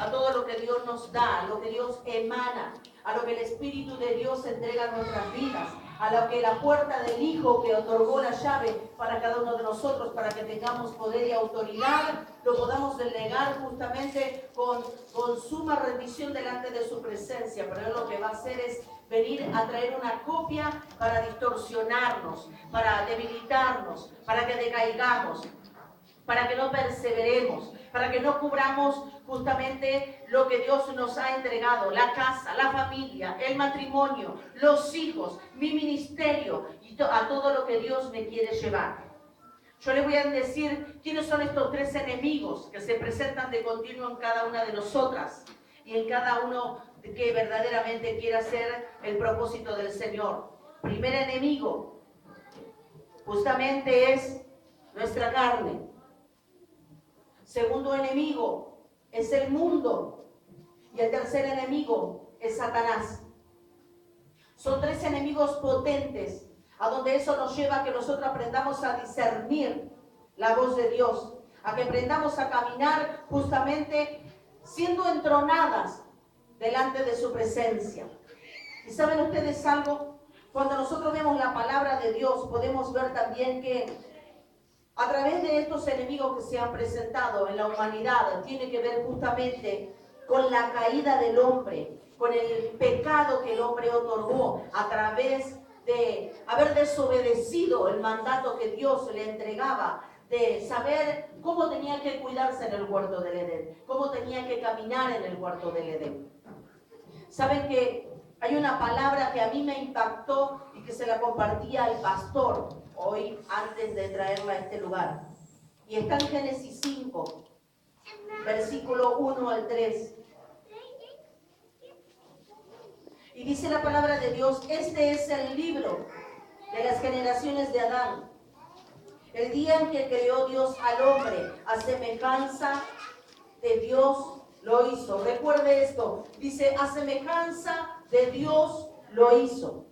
a todo lo que Dios nos da, a lo que Dios emana, a lo que el Espíritu de Dios entrega a nuestras vidas, a lo que la puerta del Hijo que otorgó la llave para cada uno de nosotros, para que tengamos poder y autoridad, lo podamos delegar justamente con suma rendición delante de su presencia. Pero Él lo que va a hacer es venir a traer una copia para distorsionarnos, para debilitarnos, para que decaigamos, para que no perseveremos, para que no cubramos justamente lo que Dios nos ha entregado: la casa, la familia, el matrimonio, los hijos, mi ministerio y a todo lo que Dios me quiere llevar. Yo le voy a decir quiénes son estos tres enemigos que se presentan de continuo en cada una de nosotras y en cada uno que verdaderamente quiere hacer el propósito del Señor. Primer enemigo justamente es nuestra carne. Segundo enemigo es el mundo. Y el tercer enemigo es Satanás. Son tres enemigos potentes, a donde eso nos lleva a que nosotros aprendamos a discernir la voz de Dios, a que aprendamos a caminar justamente siendo entronadas delante de su presencia. ¿Y saben ustedes algo? Cuando nosotros vemos la palabra de Dios, podemos ver también que a través de estos enemigos que se han presentado en la humanidad, tiene que ver justamente con la caída del hombre, con el pecado que el hombre otorgó a través de haber desobedecido el mandato que Dios le entregaba, de saber cómo tenía que cuidarse en el huerto del Edén, cómo tenía que caminar en el huerto del Edén. Saben que hay una palabra que a mí me impactó y que se la compartía al pastor hoy antes de traerla a este lugar. Y está en Génesis 5, versículo 1 al 3. Y dice la palabra de Dios: este es el libro de las generaciones de Adán. El día en que creó Dios al hombre, a semejanza de Dios lo hizo. Recuerde esto, dice: a semejanza de Dios lo hizo.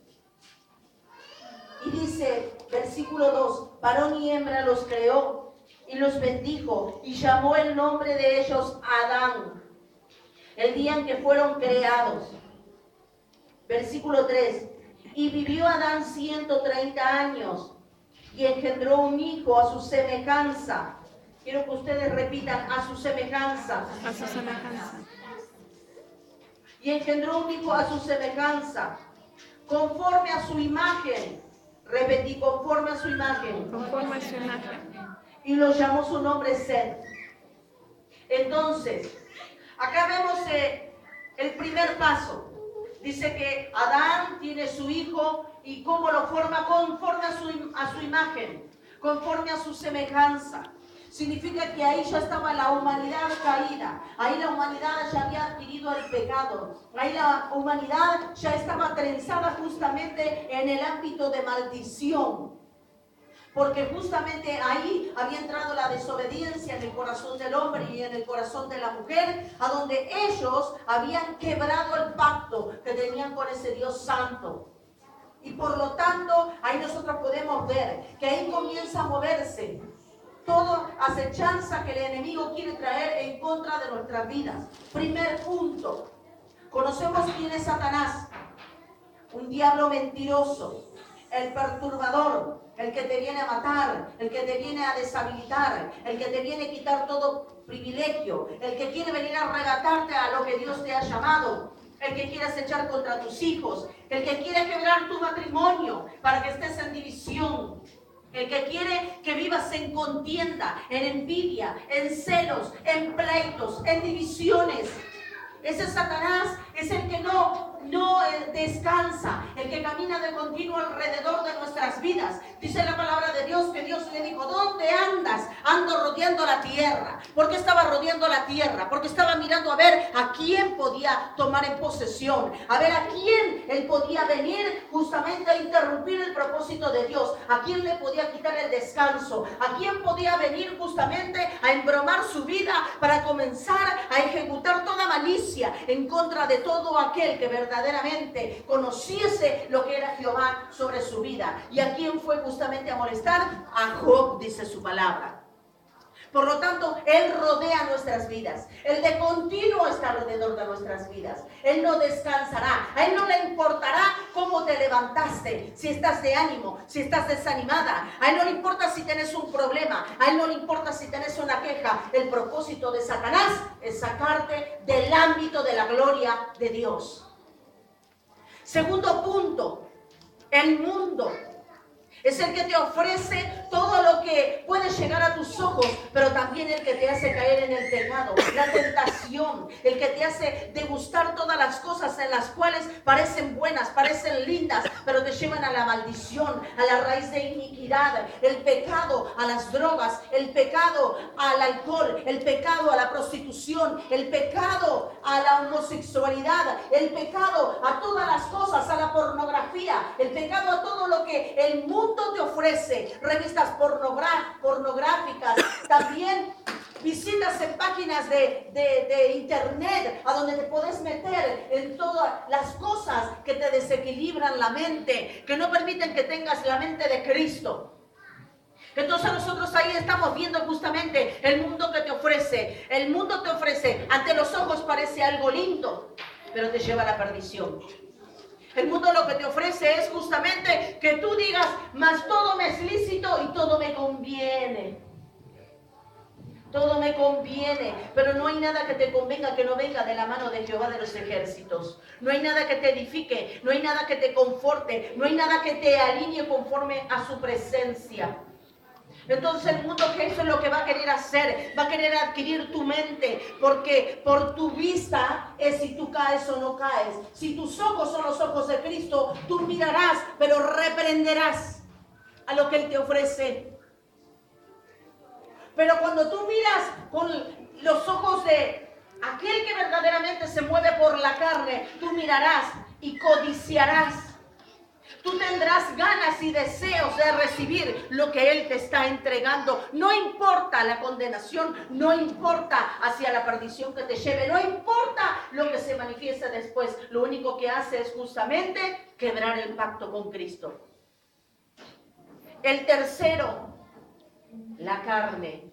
Y dice, versículo 2, varón y hembra los creó y los bendijo y llamó el nombre de ellos Adán, el día en que fueron creados. Versículo 3, y vivió Adán 130 años y engendró un hijo a su semejanza. Quiero que ustedes repitan: a su semejanza. A su semejanza. Y engendró un hijo a su semejanza, conforme a su imagen. Repetí: conforme a su imagen. Conforme a su imagen. Y lo llamó su nombre Set. Entonces, acá vemos el primer paso. Dice que Adán tiene su hijo y cómo lo forma: conforme a su imagen, conforme a su semejanza. Significa que ahí ya estaba la humanidad caída, ahí la humanidad ya había adquirido el pecado, ahí la humanidad ya estaba trenzada justamente en el ámbito de maldición. Porque justamente ahí había entrado la desobediencia en el corazón del hombre y en el corazón de la mujer, a donde ellos habían quebrado el pacto que tenían con ese Dios santo. Y por lo tanto, ahí nosotros podemos ver que ahí comienza a moverse toda acechanza que el enemigo quiere traer en contra de nuestras vidas. Primer punto, conocemos quién es Satanás: un diablo mentiroso, el perturbador, el que te viene a matar, el que te viene a deshabilitar, el que te viene a quitar todo privilegio, el que quiere venir a arrebatarte a lo que Dios te ha llamado, el que quiere acechar contra tus hijos, el que quiere quebrar tu matrimonio para que estés en división, el que quiere que vivas en contienda, en envidia, en celos, en pleitos, en divisiones. Ese Satanás es el que no descansa, el que camina de continuo alrededor de nuestras vidas. Dice la palabra de Dios que Dios le dijo: ¿dónde andas? Ando rodeando la tierra. ¿Por qué estaba rodeando la tierra? Porque estaba mirando a ver a quién podía tomar en posesión, a ver a quién él podía venir justamente a interrumpir el propósito de Dios, a quién le podía quitar el descanso, a quién podía venir justamente a embromar su vida para comenzar a ejecutar toda malicia en contra de todo aquel que verdaderamente conociese lo que era Jehová sobre su vida. ¿Y a quién fue justamente a molestar? A Job, dice su palabra. Por lo tanto, Él rodea nuestras vidas. Él de continuo está alrededor de nuestras vidas. Él no descansará. A Él no le importará cómo te levantaste, si estás de ánimo, si estás desanimada. A Él no le importa si tienes un problema. A Él no le importa si tienes una queja. El propósito de Satanás es sacarte del ámbito de la gloria de Dios. Segundo punto, el mundo. Es el que te ofrece todo lo que puede llegar a tus ojos, pero también el que te hace caer en el pecado, la tentación, el que te hace degustar todas las cosas en las cuales parecen buenas, parecen lindas, pero te llevan a la maldición, a la raíz de iniquidad, el pecado a las drogas, el pecado al alcohol, el pecado a la prostitución, el pecado a la homosexualidad, el pecado a todas las cosas, a la pornografía, el pecado a todo lo que el mundo te ofrece, revistas pornográficas, también visitas en páginas de internet a donde te puedes meter en todas las cosas que te desequilibran la mente, que no permiten que tengas la mente de Cristo. Entonces nosotros ahí estamos viendo justamente el mundo que te ofrece. El mundo te ofrece, ante los ojos parece algo lindo, pero te lleva a la perdición. El mundo lo que te ofrece es justamente que tú digas, mas todo me es lícito y todo me conviene. Todo me conviene, pero no hay nada que te convenga que no venga de la mano de Jehová de los ejércitos. No hay nada que te edifique, no hay nada que te conforte, no hay nada que te alinee conforme a su presencia. Entonces el mundo, que eso es lo que va a querer hacer, va a querer adquirir tu mente, porque por tu vista es si tú caes o no caes. Si tus ojos son los ojos de Cristo, tú mirarás, pero reprenderás a lo que Él te ofrece. Pero cuando tú miras con los ojos de aquel que verdaderamente se mueve por la carne, tú mirarás y codiciarás. Tú tendrás ganas y deseos de recibir lo que Él te está entregando. No importa la condenación, no importa hacia la perdición que te lleve, no importa lo que se manifieste después. Lo único que hace es justamente quebrar el pacto con Cristo. El tercero, la carne.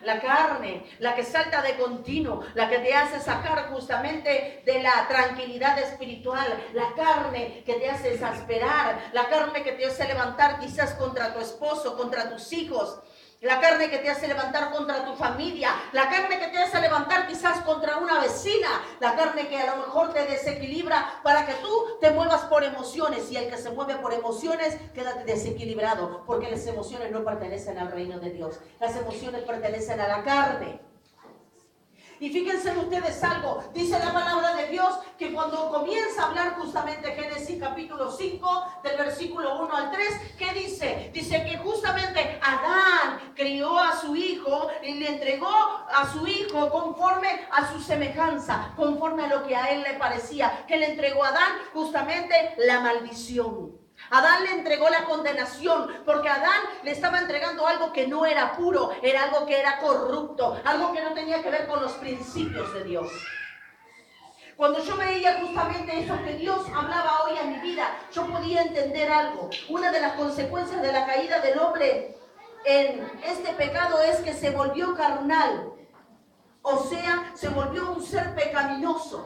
La carne, la que salta de continuo, la que te hace sacar justamente de la tranquilidad espiritual, la carne que te hace exasperar, la carne que te hace levantar quizás contra tu esposo, contra tus hijos, la carne que te hace levantar contra tu familia, la carne que te hace levantar quizás contra una vecina, la carne que a lo mejor te desequilibra para que tú te muevas por emociones, y el que se mueve por emociones queda desequilibrado, porque las emociones no pertenecen al reino de Dios, las emociones pertenecen a la carne. Y fíjense ustedes algo, dice la palabra de Dios que cuando comienza a hablar justamente Génesis capítulo 5 del versículo 1 al 3, ¿qué dice? Dice que justamente Adán crió a su hijo y le entregó a su hijo conforme a su semejanza, conforme a lo que a él le parecía, que le entregó a Adán justamente la maldición. Adán le entregó la condenación, porque Adán le estaba entregando algo que no era puro, era algo que era corrupto, algo que no tenía que ver con los principios de Dios. Cuando yo veía justamente eso que Dios hablaba hoy en mi vida, yo podía entender algo. Una de las consecuencias de la caída del hombre en este pecado es que se volvió carnal, o sea, se volvió un ser pecaminoso.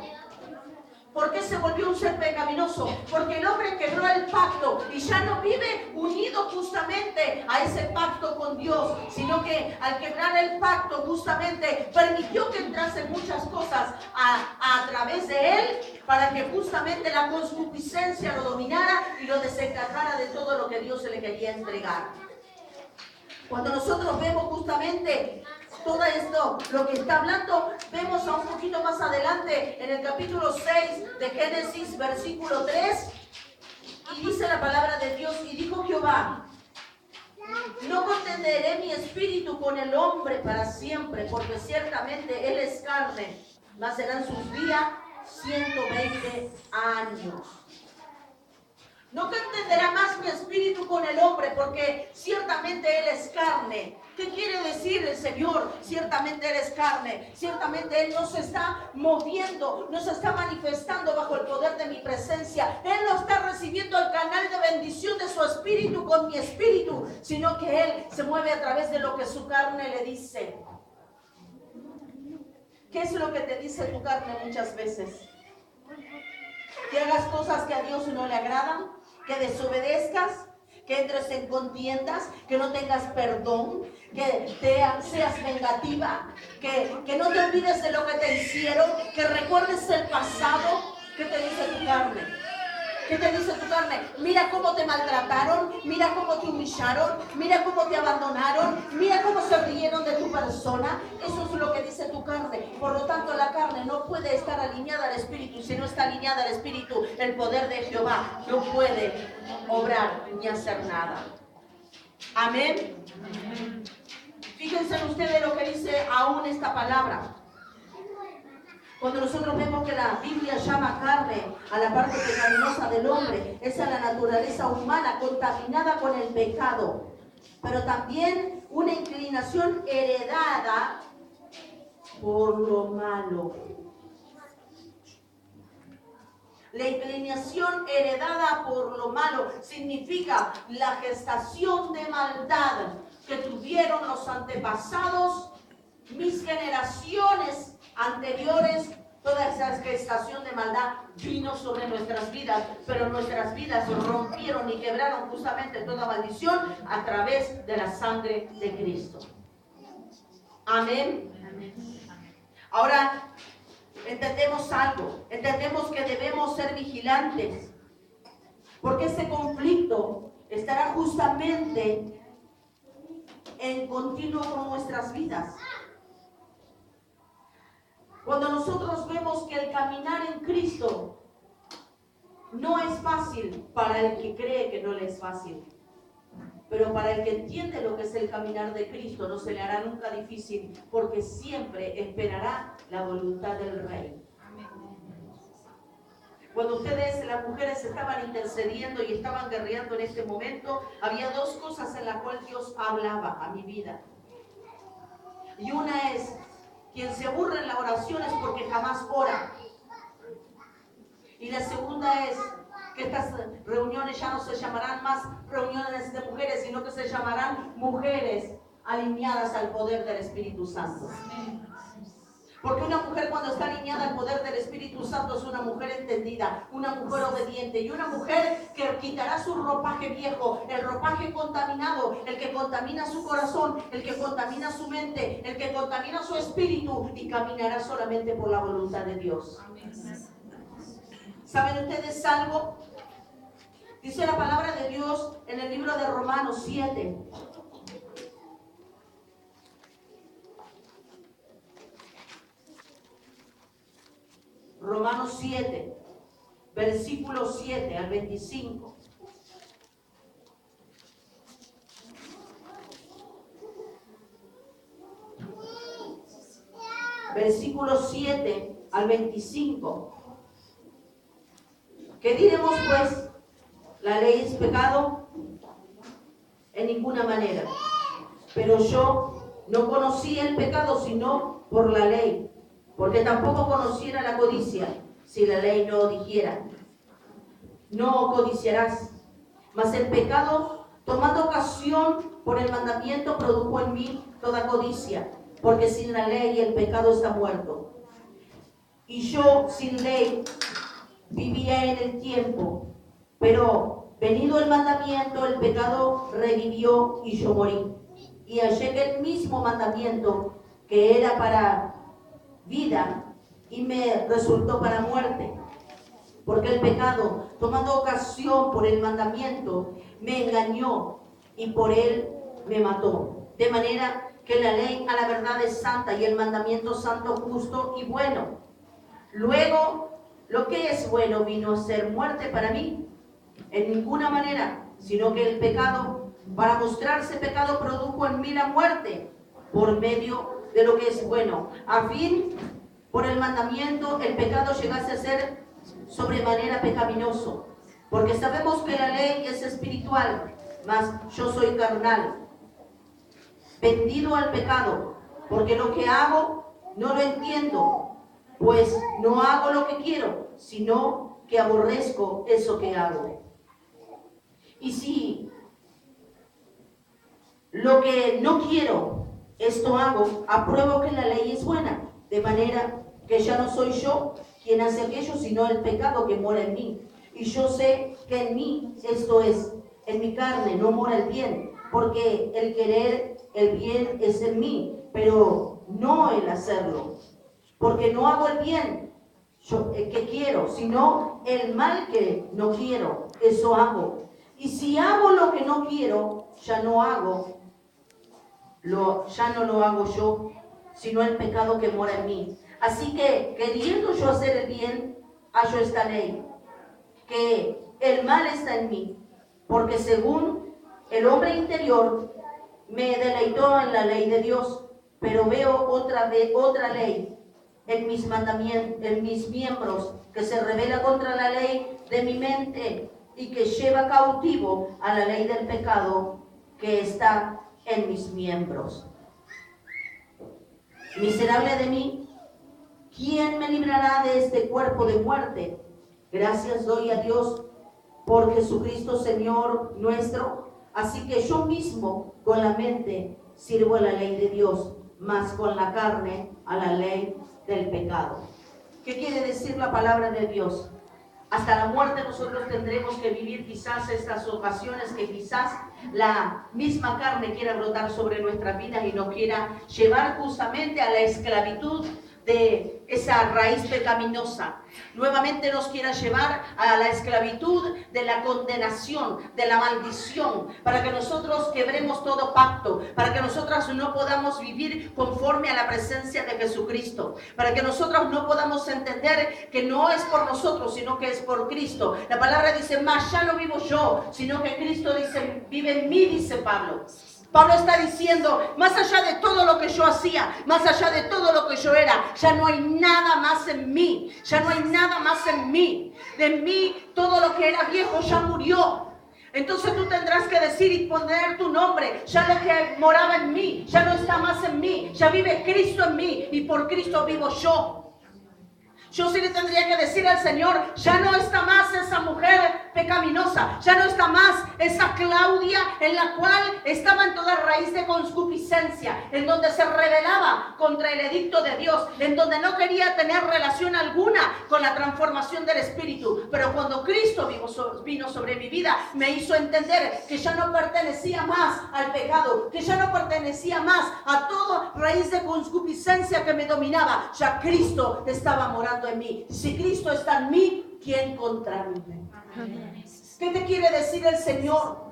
¿Por qué se volvió un ser pecaminoso? Porque el hombre quebró el pacto y ya no vive unido justamente a ese pacto con Dios, sino que al quebrar el pacto justamente permitió que entrasen muchas cosas a través de él, para que justamente la concupiscencia lo dominara y lo desencajara de todo lo que Dios se le quería entregar. Cuando nosotros vemos justamente todo esto, lo que está hablando, vemos a un poquito más adelante en el capítulo 6 de Génesis, versículo 3, y dice la palabra de Dios, y dijo Jehová, no contenderé mi espíritu con el hombre para siempre, porque ciertamente él es carne, mas serán sus días 120 años. No contenderá más mi espíritu con el hombre, porque ciertamente él es carne. ¿Qué quiere decir el Señor? Ciertamente él es carne. Ciertamente él no se está moviendo, no se está manifestando bajo el poder de mi presencia. Él no está recibiendo el canal de bendición de su espíritu con mi espíritu, sino que él se mueve a través de lo que su carne le dice. ¿Qué es lo que te dice tu carne muchas veces? Que hagas cosas que a Dios no le agradan, que desobedezcas, que entres en contiendas, que no tengas perdón, que seas vengativa, que no te olvides de lo que te hicieron, que recuerdes el pasado. ¿Qué te dice tu carne? ¿Qué te dice tu carne? Mira cómo te maltrataron, mira cómo te humillaron, mira cómo te abandonaron, mira cómo se rieron de tu persona. Eso es lo que dice tu carne. Por lo tanto, la carne no puede estar alineada al Espíritu. Si no está alineada al Espíritu, el poder de Jehová no puede obrar ni hacer nada. Amén. Fíjense ustedes lo que dice aún esta palabra. Cuando nosotros vemos que la Biblia llama carne a la parte pecaminosa del hombre, esa es la naturaleza humana contaminada con el pecado, pero también una inclinación heredada por lo malo. La inclinación heredada por lo malo significa la gestación de maldad que tuvieron los antepasados, mis generaciones anteriores. Toda esa gestación de maldad vino sobre nuestras vidas, pero nuestras vidas rompieron y quebraron justamente toda maldición a través de la sangre de Cristo. Amén. Ahora entendemos algo, entendemos que debemos ser vigilantes, porque este conflicto estará justamente en continuo con nuestras vidas. Cuando nosotros vemos que el caminar en Cristo no es fácil para el que cree que no le es fácil, pero para el que entiende lo que es el caminar de Cristo no se le hará nunca difícil, porque siempre esperará la voluntad del Rey. Cuando ustedes, las mujeres, estaban intercediendo y estaban guerreando en este momento, había dos cosas en las cuales Dios hablaba a mi vida. Y una es: quien se aburre en la oración es porque jamás ora. Y la segunda es que estas reuniones ya no se llamarán más reuniones de mujeres, sino que se llamarán mujeres alineadas al poder del Espíritu Santo. Porque una mujer, cuando está alineada al poder del Espíritu Santo, es una mujer entendida, una mujer obediente y una mujer que quitará su ropaje viejo, el ropaje contaminado, el que contamina su corazón, el que contamina su mente, el que contamina su espíritu, y caminará solamente por la voluntad de Dios. ¿Saben ustedes algo? Dice la palabra de Dios en el libro de Romanos 7. Romanos 7, versículo 7 al 25. Versículo 7 al 25. ¿Qué diremos pues? ¿La ley es pecado? En ninguna manera. Pero yo no conocí el pecado sino por la ley, porque tampoco conociera la codicia si la ley no dijera: no codiciarás. Mas el pecado, tomando ocasión por el mandamiento, produjo en mí toda codicia, porque sin la ley el pecado está muerto. Y yo sin ley vivía en el tiempo, pero venido el mandamiento, el pecado revivió y yo morí. Y hallé que el mismo mandamiento, que era para vida, y me resultó para muerte. Porque el pecado, tomando ocasión por el mandamiento, me engañó y por él me mató. De manera que la ley a la verdad es santa y el mandamiento santo, justo y bueno. Luego, lo que es bueno vino a ser muerte para mí. En ninguna manera, sino que el pecado, para mostrarse pecado, produjo en mí la muerte por medio de lo que es bueno, a fin, por el mandamiento, el pecado llegase a ser sobremanera pecaminoso. Porque sabemos que la ley es espiritual, mas yo soy carnal, vendido al pecado, porque lo que hago no lo entiendo, pues no hago lo que quiero, sino que aborrezco eso que hago. Y si lo que no quiero, esto hago, apruebo que la ley es buena, de manera que ya no soy yo quien hace aquello, sino el pecado que mora en mí. Y yo sé que en mí, esto es, en mi carne, no mora el bien, porque el querer el bien es en mí, pero no el hacerlo. Porque no hago el bien que quiero, sino el mal que no quiero, eso hago. Y si hago lo que no quiero, ya no lo hago yo, sino el pecado que mora en mí. Así que, queriendo yo hacer el bien, hallo esta ley, que el mal está en mí, porque según el hombre interior me deleitó en la ley de Dios, pero veo otra ley en mis mandamientos, en mis miembros, que se rebela contra la ley de mi mente y que lleva cautivo a la ley del pecado que está en mis miembros. Miserable de mí, ¿quién me librará de este cuerpo de muerte? Gracias doy a Dios por Jesucristo Señor nuestro. Así que yo mismo con la mente sirvo a la ley de Dios, mas con la carne a la ley del pecado. ¿Qué quiere decir la palabra de Dios? Hasta la muerte nosotros tendremos que vivir quizás estas ocasiones que quizás la misma carne quiera brotar sobre nuestras vidas y nos quiera llevar justamente a la esclavitud de esa raíz pecaminosa. Nuevamente nos quiera llevar a la esclavitud de la condenación, de la maldición, para que nosotros quebremos todo pacto, para que nosotros no podamos vivir conforme a la presencia de Jesucristo, para que nosotros no podamos entender que no es por nosotros, sino que es por Cristo. La palabra dice, más ya no vivo yo, sino que Cristo dice, vive en mí, dice Pablo. Pablo está diciendo, más allá de todo lo que yo hacía, más allá de todo lo que yo era, ya no hay nada más en mí, ya no hay nada más en mí. De mí todo lo que era viejo ya murió. Entonces tú tendrás que decir y poner tu nombre, ya lo que moraba en mí, ya no está más en mí, ya vive Cristo en mí y por Cristo vivo yo. Yo sí le tendría que decir al Señor, ya no está más esa mujer pecaminosa, ya no está más esa Claudia en la cual estaba en toda raíz de concupiscencia, en donde se rebelaba contra el edicto de Dios, en donde no quería tener relación alguna con la transformación del Espíritu. Pero cuando Cristo vino sobre mi vida, me hizo entender que ya no pertenecía más al pecado, que ya no pertenecía más a toda raíz de concupiscencia que me dominaba. Ya Cristo estaba morando en mí. Si Cristo está en mí, ¿quién contra mí? ¿Qué te quiere decir el Señor?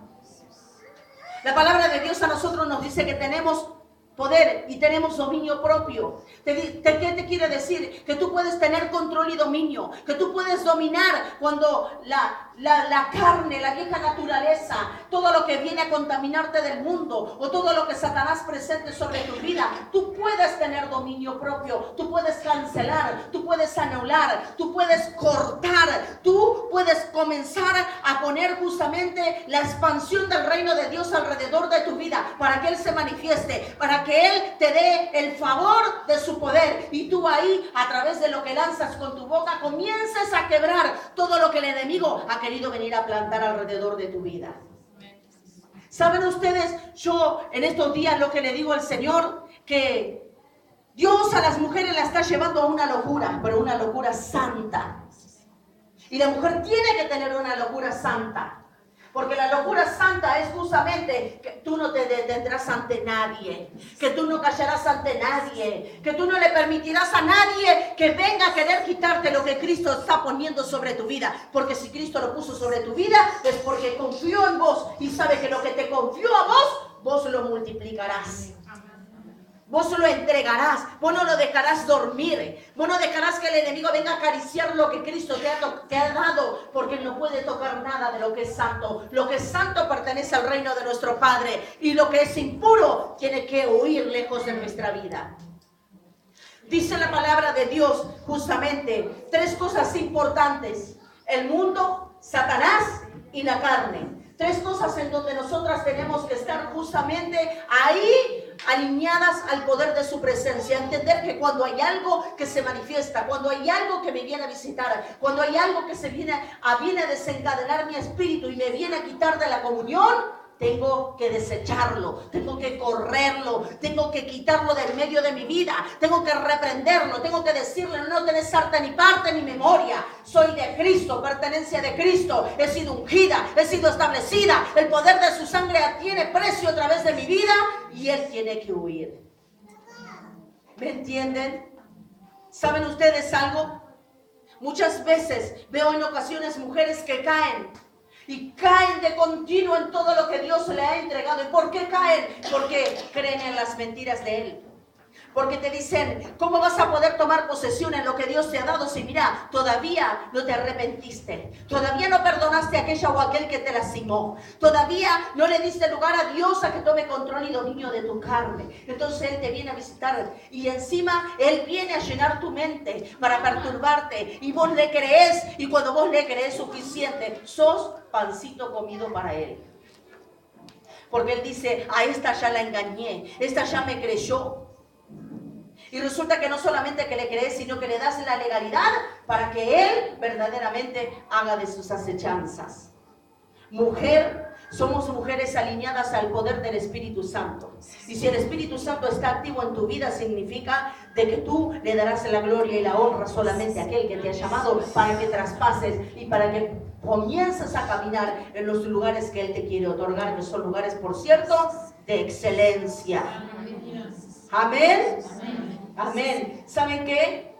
La palabra de Dios a nosotros nos dice que tenemos poder y tenemos dominio propio. ¿Qué te quiere decir? Que tú puedes tener control y dominio, que tú puedes dominar cuando la carne, la vieja naturaleza, todo lo que viene a contaminarte del mundo o todo lo que Satanás presente sobre tu vida, tú puedes tener dominio propio, tú puedes cancelar, tú puedes anular, tú puedes cortar, tú puedes comenzar a poner justamente la expansión del reino de Dios alrededor de tu vida para que Él se manifieste, para que Él te dé el favor de su poder y tú ahí, a través de lo que lanzas con tu boca, comiences a quebrar todo lo que el enemigo ha querido venir a plantar alrededor de tu vida. ¿Saben ustedes? Yo en estos días lo que le digo al Señor, que Dios a las mujeres la está llevando a una locura, pero una locura santa. Y la mujer tiene que tener una locura santa. Porque la locura santa es justamente que tú no te detendrás ante nadie, que tú no callarás ante nadie, que tú no le permitirás a nadie que venga a querer quitarte lo que Cristo está poniendo sobre tu vida. Porque si Cristo lo puso sobre tu vida es porque confió en vos y sabe que lo que te confió a vos, vos lo multiplicarás. Vos lo entregarás, vos no lo dejarás dormir, vos no dejarás que el enemigo venga a acariciar lo que Cristo te ha dado, porque Él no puede tocar nada de lo que es santo. Lo que es santo pertenece al reino de nuestro Padre y lo que es impuro tiene que huir lejos de nuestra vida. Dice la palabra de Dios justamente 3 cosas importantes. El mundo Satanás y la carne. Tres cosas en donde nosotras tenemos que estar justamente ahí, alineadas al poder de su presencia. Entender que cuando hay algo que se manifiesta, cuando hay algo que me viene a visitar, cuando hay algo que viene a desencadenar mi espíritu y me viene a quitar de la comunión, tengo que desecharlo, tengo que correrlo, tengo que quitarlo del medio de mi vida, tengo que reprenderlo, tengo que decirle: no tenés arte ni parte ni memoria, soy de Cristo, pertenencia de Cristo, he sido ungida, he sido establecida, el poder de su sangre tiene precio a través de mi vida y Él tiene que huir. ¿Me entienden? ¿Saben ustedes algo? Muchas veces veo en ocasiones mujeres que caen y caen de continuo en todo lo que Dios le ha entregado. ¿Y por qué caen? Porque creen en las mentiras de Él. Porque te dicen: ¿cómo vas a poder tomar posesión en lo que Dios te ha dado si mira, todavía no te arrepentiste? Todavía no perdonaste a aquella o aquel que te lastimó. Todavía no le diste lugar a Dios a que tome control y dominio de tu carne. Entonces Él te viene a visitar y encima Él viene a llenar tu mente para perturbarte. Y vos le crees, y cuando vos le crees suficiente, sos pancito comido para Él. Porque Él dice: a esta ya la engañé, esta ya me creyó. Y resulta que no solamente que le crees, sino que le das la legalidad para que Él verdaderamente haga de sus acechanzas. Mujer, somos mujeres alineadas al poder del Espíritu Santo. Y si el Espíritu Santo está activo en tu vida, significa de que tú le darás la gloria y la honra solamente a aquel que te ha llamado para que traspases y para que comiences a caminar en los lugares que Él te quiere otorgar, que son lugares, por cierto, de excelencia. Amén. Amén. ¿Saben qué?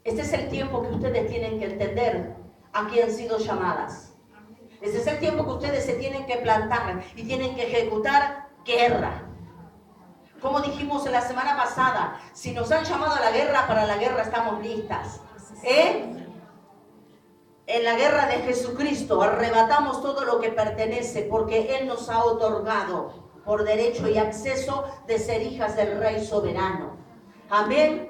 Este es el tiempo que ustedes tienen que entender a qué han sido llamadas. Este es el tiempo que ustedes se tienen que plantar y tienen que ejecutar guerra. Como dijimos la semana pasada, si nos han llamado a la guerra, para la guerra estamos listas. En la guerra de Jesucristo arrebatamos todo lo que pertenece, porque Él nos ha otorgado por derecho y acceso de ser hijas del Rey soberano. Amén.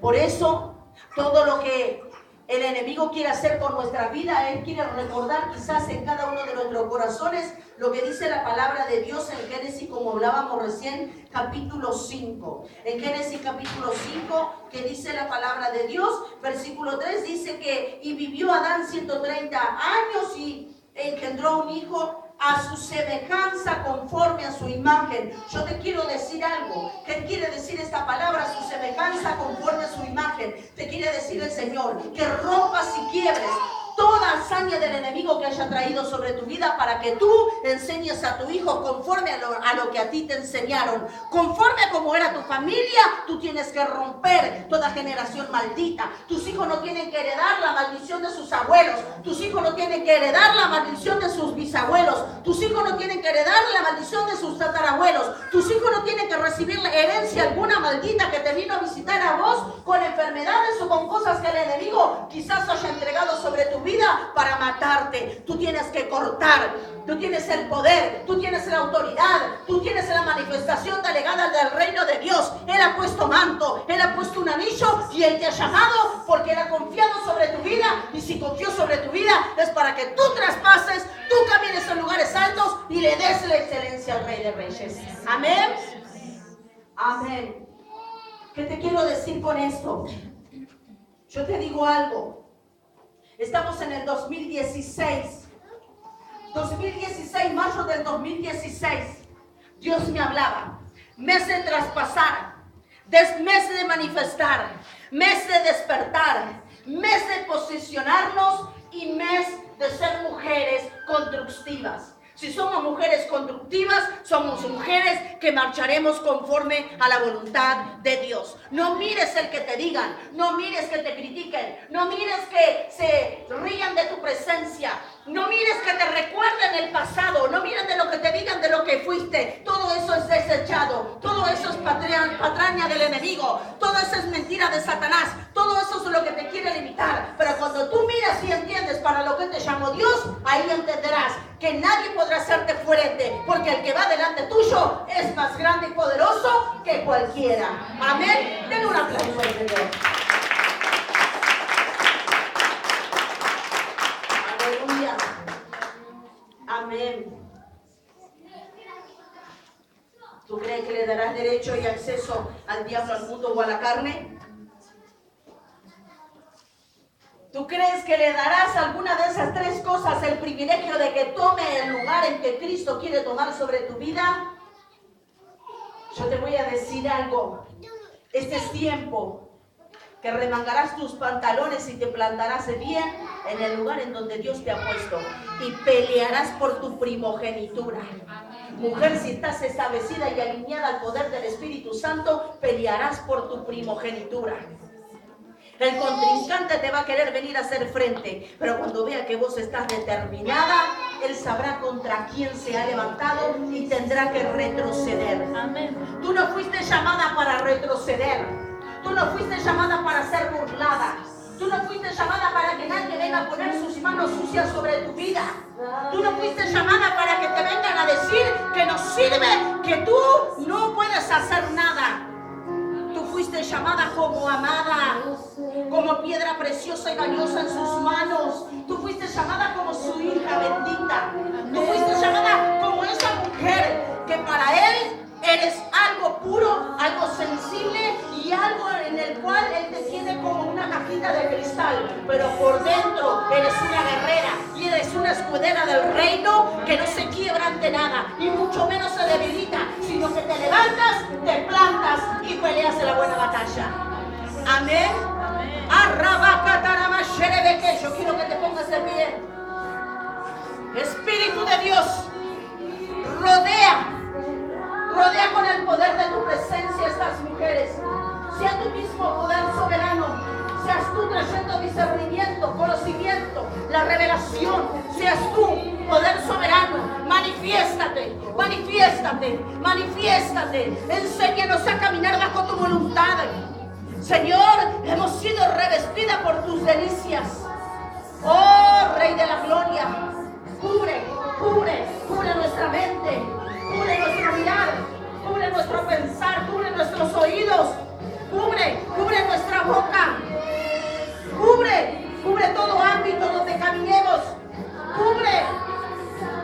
Por eso, todo lo que el enemigo quiere hacer con nuestra vida, Él quiere recordar quizás en cada uno de nuestros corazones lo que dice la palabra de Dios en Génesis, como hablábamos recién, capítulo 5. En Génesis capítulo 5, que dice la palabra de Dios, versículo 3, dice que: y vivió Adán 130 años y engendró un hijo a su semejanza, conforme a su imagen. Yo te quiero decir algo. ¿Qué quiere decir esta palabra? A su semejanza, conforme a su imagen. Te quiere decir el Señor que rompas y quiebres toda hazaña del enemigo que haya traído sobre tu vida, para que tú enseñes a tu hijo conforme a lo que a ti te enseñaron. Conforme a como era tu familia, tú tienes que romper toda generación maldita. Tus hijos no tienen que heredar la maldición de sus abuelos. Tus hijos no tienen que heredar la maldición de sus bisabuelos. Tus hijos no tienen que heredar la maldición de sus tatarabuelos. Tus hijos no tienen que recibir la herencia alguna maldita que te vino a visitar a vos con enfermedades o con cosas que el enemigo quizás haya entregado sobre tu vida para matarte. Tú tienes que cortar. Tú tienes el poder, tú tienes la autoridad, tú tienes la manifestación delegada del reino de Dios. Él ha puesto manto, Él ha puesto un anillo y Él te ha llamado porque Él ha confiado sobre tu vida. Y si confió sobre tu vida es para que tú traspases, tú camines en lugares altos y le des la excelencia al Rey de Reyes. Amén. Amén. ¿Qué te quiero decir con esto? Yo te digo algo. Estamos en el 2016. 2016, mayo del 2016, Dios me hablaba. Mes de traspasar, mes de manifestar, mes de despertar, mes de posicionarnos y mes de ser mujeres constructivas. Si somos mujeres constructivas, somos mujeres que marcharemos conforme a la voluntad de Dios. No mires el que te digan, no mires que te critiquen, no mires que se rían de tu presencia, no mires que te recuerden el pasado, no mires de lo que te digan de lo que fuiste. Todo eso es desechado, todo eso es patraña del enemigo, todo eso es mentira de Satanás, todo eso es lo que te quiere limitar. Pero cuando tú miras y entiendes para lo que te llamó Dios, ahí entenderás que nadie podrá hacerte frente, porque el que va delante tuyo es más grande y poderoso que cualquiera. Amén. Den un aplauso al Señor. derecho y acceso al diablo, al mundo o a la carne? ¿Tú crees que le darás a alguna de esas tres cosas el privilegio de que tome el lugar en que Cristo quiere tomar sobre tu vida? Yo te voy a decir algo. Este es tiempo que remangarás tus pantalones y te plantarás bien en el lugar en donde Dios te ha puesto y pelearás por tu primogenitura. Mujer, si estás establecida y alineada al poder del Espíritu Santo, pelearás por tu primogenitura. El contrincante te va a querer venir a hacer frente, pero cuando vea que vos estás determinada, él sabrá contra quién se ha levantado y tendrá que retroceder. Amén. Tú no fuiste llamada para retroceder. Tú no fuiste llamada para ser burlada. Tú no fuiste llamada para que nadie venga a poner sus manos sucias sobre tu vida. Tú no fuiste llamada para que te vengan a decir que no sirve, que tú no puedes hacer nada. Tú fuiste llamada como amada, como piedra preciosa y valiosa en sus manos. Tú fuiste llamada como su hija bendita. Tú fuiste llamada como esa mujer que para él eres algo puro, algo sensible y algo en el cual él te tiene como una cajita de cristal. Pero por dentro eres una guerrera y eres una escudera del reino que no se quiebra ante nada y mucho menos se debilita, sino que te levantas, te plantas y peleas en la buena batalla. Amén. Yo quiero que te pongas de pie. Espíritu de Dios, rodea con el poder de tu presencia estas mujeres. Sea tu mismo poder soberano. Seas tú trayendo discernimiento, conocimiento, la revelación. Seas tú, poder soberano. Manifiéstate, manifiéstate, manifiéstate. Enséñanos a caminar bajo tu voluntad. Señor, hemos sido revestidas por tus delicias. Oh, Rey de la Gloria, cubre nuestra mente, cubre nuestro mirar, cubre nuestro pensar, cubre nuestros oídos, cubre nuestra boca, cubre todo ámbito donde caminemos,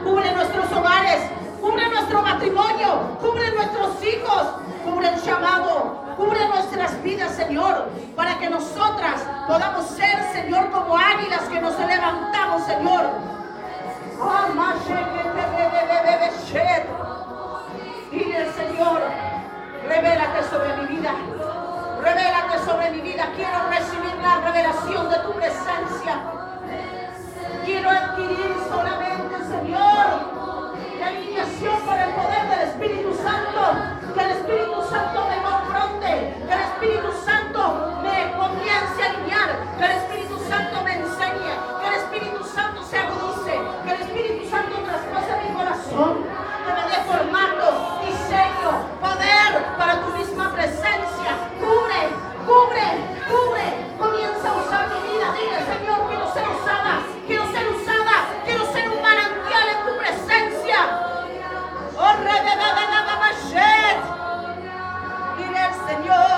cubre nuestros hogares, cubre nuestro matrimonio, cubre nuestros hijos, cubre el llamado, cubre nuestras vidas, Señor, para que nosotras podamos ser, Señor, como águilas que nos levantamos, Señor. Y el Señor, revélate sobre mi vida, revélate sobre mi vida. Quiero recibir la revelación de tu presencia. Quiero adquirir solamente, Señor, la alineación por el poder del Espíritu Santo. Que el Espíritu Santo me confronte, que el Espíritu Santo me comience a alinear, que el Espíritu Santo me enseñe, que el Espíritu Santo se agudice, que el Espíritu Santo traspase mi corazón, que me dé formato, diseño, poder para tu misma presencia. Cubre, comienza a usar mi vida. Dile, Señor, quiero ser usada, quiero ser un manantial en tu presencia. Oh, dile al Señor.